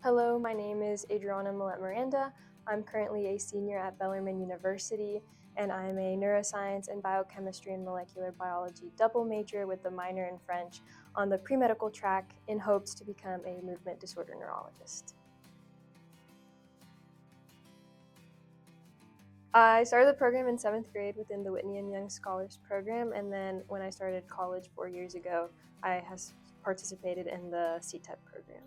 Hello, my name is Adriana Millette Miranda. I'm currently a senior at Bellarmine University, and I'm a neuroscience and biochemistry and molecular biology double major with a minor in French on the pre-medical track in hopes to become a movement disorder neurologist. I started the program in 7th grade within the Whitney M Young Scholars Program, and then when I started college 4 years ago, I has participated in the CTEP program.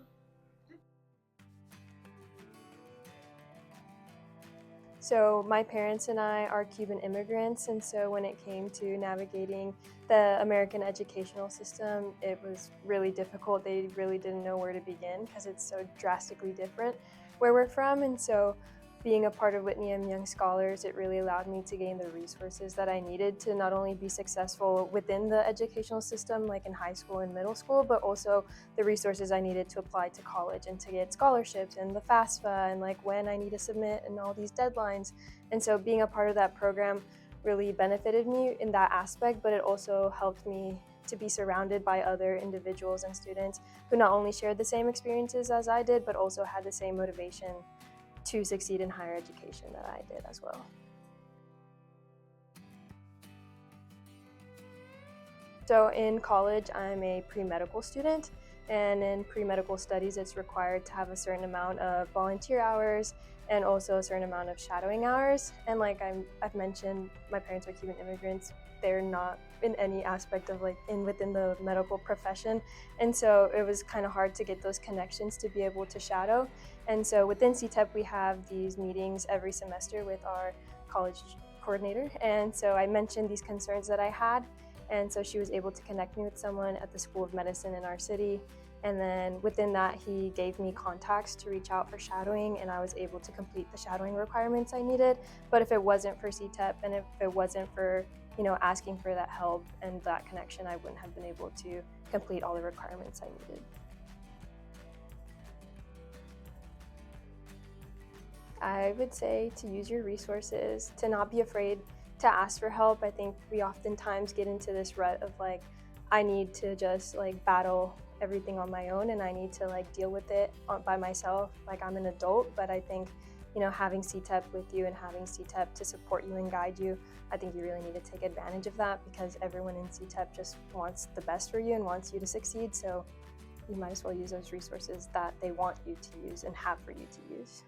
So my parents and I are Cuban immigrants, and so when it came to navigating the American educational system, it was really difficult. They really didn't know where to begin because it's so drastically different where we're from, and so being a part of Whitney M Young Scholars, it really allowed me to gain the resources that I needed to not only be successful within the educational system, like in high school and middle school, but also the resources I needed to apply to college and to get scholarships and the FAFSA and like when I need to submit and all these deadlines. And so being a part of that program really benefited me in that aspect, but it also helped me to be surrounded by other individuals and students who not only shared the same experiences as I did, but also had the same motivation to succeed in higher education that I did as well. So in college, I'm a pre-medical student, and in pre-medical studies, it's required to have a certain amount of volunteer hours and also a certain amount of shadowing hours. And like I've mentioned, my parents are Cuban immigrants. They're not in any aspect of within the medical profession. And so it was kind of hard to get those connections to be able to shadow. And so within CTEP, we have these meetings every semester with our college coordinator. And so I mentioned these concerns that I had. And so she was able to connect me with someone at the School of Medicine in our city. And then within that, he gave me contacts to reach out for shadowing, and I was able to complete the shadowing requirements I needed. But if it wasn't for CTEP and if it wasn't for asking for that help and that connection, I wouldn't have been able to complete all the requirements I needed. I would say to use your resources, to not be afraid to ask for help. I think we oftentimes get into this rut of I need to just battle everything on my own and I need to deal with it by myself, like I'm an adult. But I think, having CTEP with you and having CTEP to support you and guide you, I think you really need to take advantage of that because everyone in CTEP just wants the best for you and wants you to succeed. So you might as well use those resources that they want you to use and have for you to use.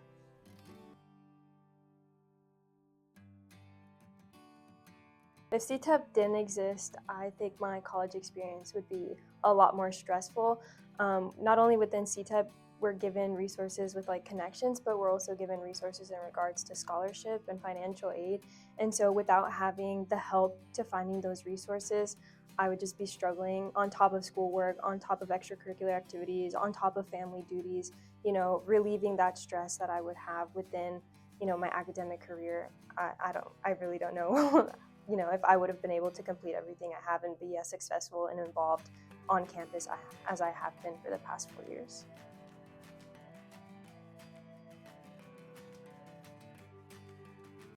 If CTEP didn't exist, I think my college experience would be a lot more stressful. Not only within CTEP, we're given resources with connections, but we're also given resources in regards to scholarship and financial aid. And so without having the help to finding those resources, I would just be struggling on top of schoolwork, on top of extracurricular activities, on top of family duties, relieving that stress that I would have within, my academic career. I really don't know if I would have been able to complete everything I have and be as successful and involved on campus as I have been for the past 4 years.